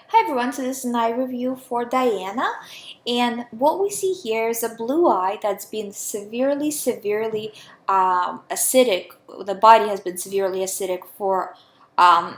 Hi everyone, so this is an eye review for Diana, and what we see here is a blue eye that's been severely acidic. The body has been severely acidic for um,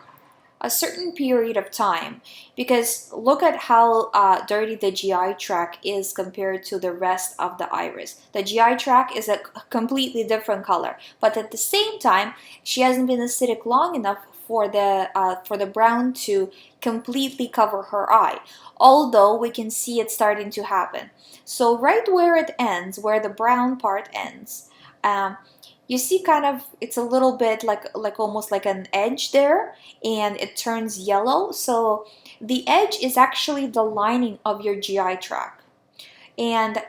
a certain period of time, because look at how dirty the GI tract is compared to the rest of the iris. The GI tract is a completely different color, but at the same time, she hasn't been acidic long enough for the brown to completely cover her eye, although we can see it starting to happen. So right where it ends, where the brown part ends, you see kind of it's a little bit like almost like an edge there, and it turns yellow. So the edge is actually the lining of your GI tract. And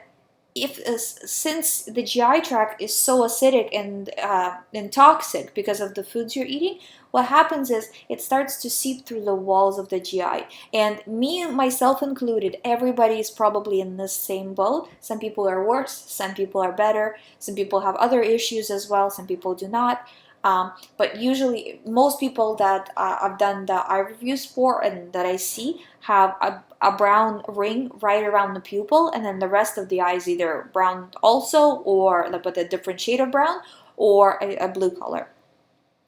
if since the GI tract is so acidic and toxic because of the foods you're eating, what happens is it starts to seep through the walls of the GI. And me, myself included, everybody is probably in this same boat. Some people are worse, some people are better, some people have other issues as well, some people do not. But usually, most people that I've done the eye reviews for and that I see have a brown ring right around the pupil, and then the rest of the eye is either brown also, or like with a different shade of brown, or a blue color,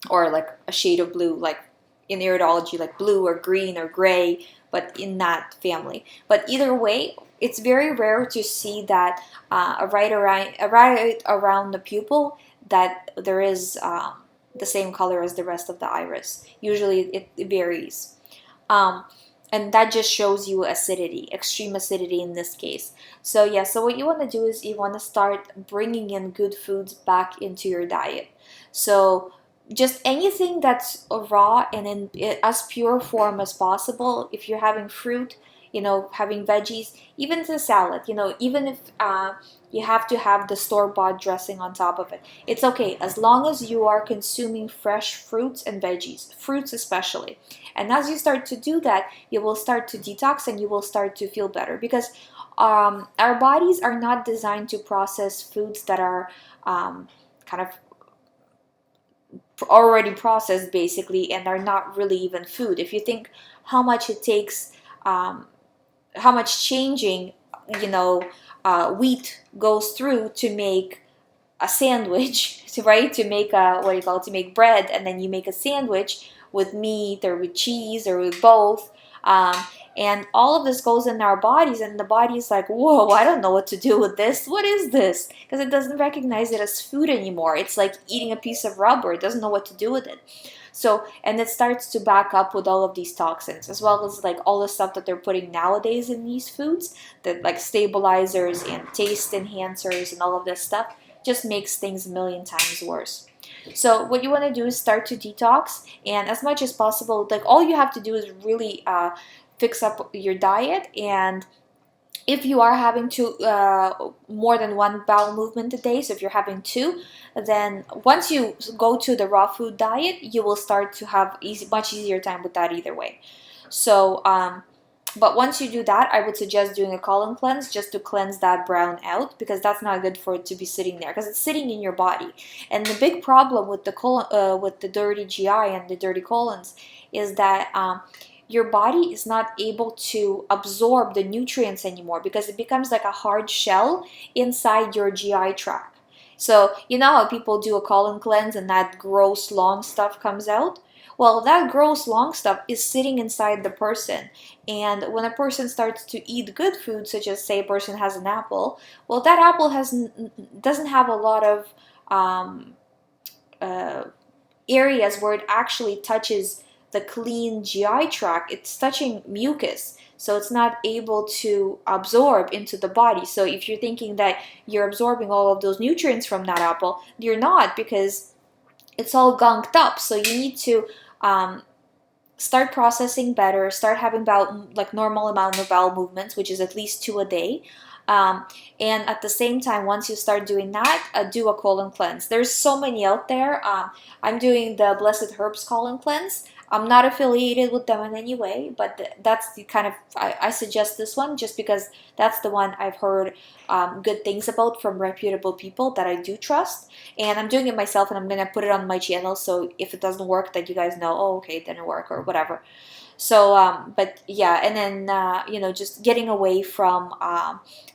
or like a shade of blue, like in iridology, like blue or green or gray, but in that family. But either way, it's very rare to see that right around the pupil that there is the same color as the rest of the iris. Usually it varies. Um, and that just shows you acidity, extreme acidity in this case. So yeah, so what you want to do is you want to start bringing in good foods back into your diet. So just anything that's raw and in as pure form as possible. If you're having fruit, having veggies, even the salad, even if you have to have the store-bought dressing on top of it, it's okay as long as you are consuming fresh fruits and veggies, fruits especially. And as you start to do that, you will start to detox and you will start to feel better, because our bodies are not designed to process foods that are kind of already processed basically, and are not really even food. If you think how much it takes, how much changing, wheat goes through to make a sandwich, right? To make a, what do you call it, to make bread, and then you make a sandwich with meat or with cheese or with both. Um, and all of this goes in our bodies, and the body's like, whoa, I don't know what to do with this. What is this? Because it doesn't recognize it as food anymore. It's like eating a piece of rubber. It doesn't know what to do with it. So, and it starts to back up with all of these toxins, as well as like all the stuff that they're putting nowadays in these foods, that like stabilizers and taste enhancers and all of this stuff just makes things a million times worse. So what you want to do is start to detox, and as much as possible, like all you have to do is really fix up your diet. And if you are having more than one bowel movement a day, so if you're having two, then once you go to the raw food diet, you will start to have much easier time with that either way. So but once you do that, I would suggest doing a colon cleanse just to cleanse that brown out, because that's not good for it to be sitting there, because it's sitting in your body. And the big problem with the with the dirty GI and the dirty colons is that your body is not able to absorb the nutrients anymore, because it becomes like a hard shell inside your GI tract. So you know how people do a colon cleanse and that gross long stuff comes out? Well, that gross long stuff is sitting inside the person. And when a person starts to eat good food, such as say a person has an apple, well, that apple doesn't have a lot of um, uh, areas where it actually touches the clean GI tract. It's touching mucus, so it's not able to absorb into the body. So if you're thinking that you're absorbing all of those nutrients from that apple, you're not, because it's all gunked up. So you need to um, start processing better, start having like normal amount of bowel movements, which is at least 2 a day. Um, and at the same time, once you start doing that, do a colon cleanse. There's so many out there. I'm doing the Blessed Herbs colon cleanse. I'm not affiliated with them in any way, but that's the kind of, I suggest this one just because that's the one I've heard good things about from reputable people that I do trust. And I'm doing it myself, and I'm going to put it on my channel, so if it doesn't work, that you guys know, oh, okay, it didn't work or whatever. So but yeah, and then just getting away from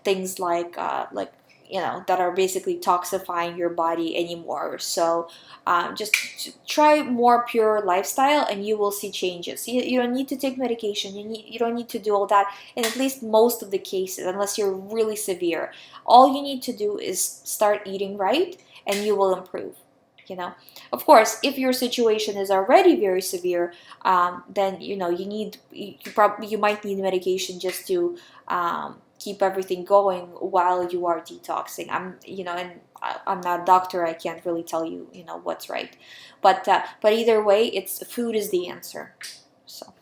things like that are basically toxifying your body anymore. So just try more pure lifestyle and you will see changes. You don't need to take medication. You don't need to do all that in at least most of the cases, unless you're really severe. All you need to do is start eating right and you will improve. Of course, if your situation is already very severe, then you might need medication just to keep everything going while you are detoxing. I'm not a doctor. I can't really tell you what's right, but either way, it's food is the answer. So.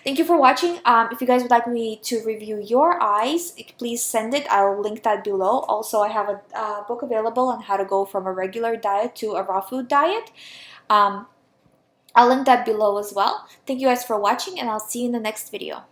Thank you for watching. If you guys would like me to review your eyes, please send it. I'll link that below. Also, I have a book available on how to go from a regular diet to a raw food diet. I'll link that below as well. Thank you guys for watching, and I'll see you in the next video.